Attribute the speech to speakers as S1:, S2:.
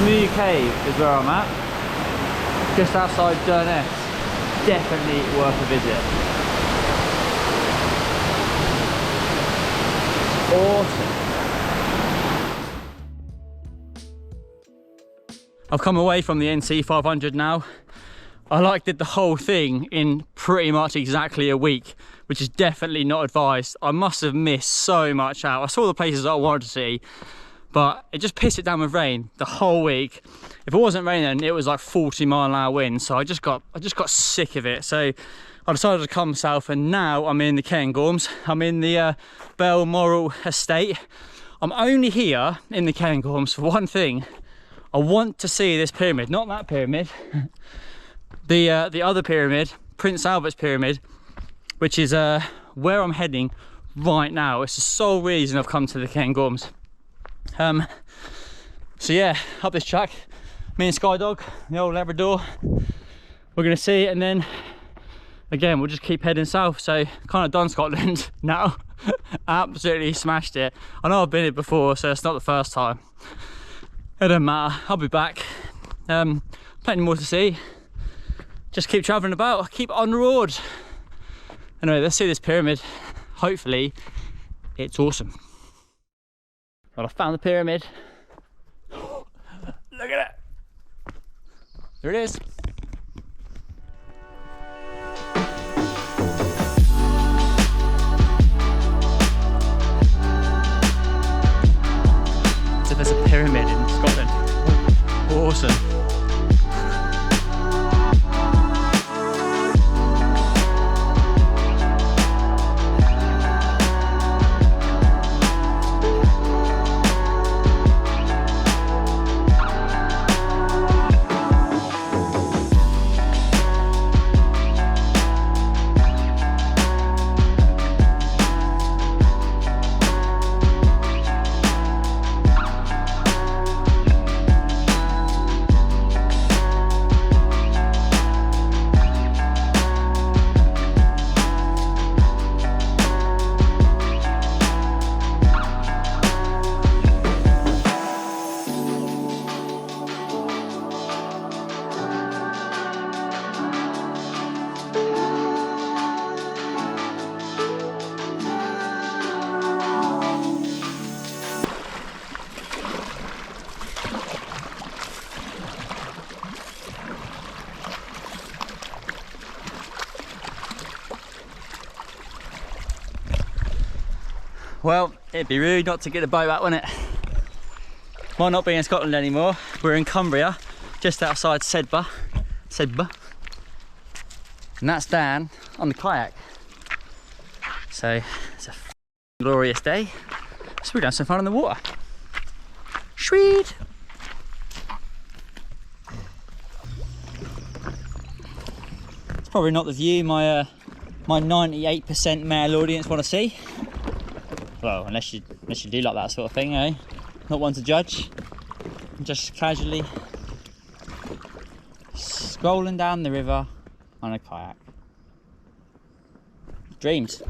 S1: Smooth Cave is where I'm at, just outside Durness. Definitely worth a visit. Awesome. I've come away from the NC 500 now. I did the whole thing in pretty much exactly a week, which is definitely not advised. I must have missed so much out. I saw the places I wanted to see, but it just pissed it down with rain the whole week. If it wasn't raining, it was like 40-mile-an-hour winds, so I just got sick of it. So I decided to come south, and now I'm in the Cairngorms. I'm in the Balmoral estate. I'm only here in the Cairngorms for one thing. I want to see this pyramid, not that pyramid. The other pyramid, Prince Albert's pyramid, which is where I'm heading right now. It's the sole reason I've come to the Cairngorms. So yeah, up this track, me and Skydog, the old Labrador, we're gonna see it, and then again we'll just keep heading south. So kind of done Scotland now. Absolutely smashed it. I know I've been here before, so it's not the first time. It doesn't matter, I'll be back. Plenty more to see. Just keep travelling about, keep on the road. Anyway, let's see this pyramid. Hopefully it's awesome. Well, I found the pyramid. Look at it. There it is. So there's a pyramid in Scotland. Awesome. Well, it'd be rude not to get a boat out, wouldn't it? Might not be in Scotland anymore. We're in Cumbria, just outside Sedba. And that's Dan on the kayak. So it's a glorious day. So we're doing some fun in the water. Sweet! It's probably not the view my 98% male audience want to see. Well, unless you do like that sort of thing, eh? Not one to judge. Just casually scrolling down the river on a kayak. Dreams.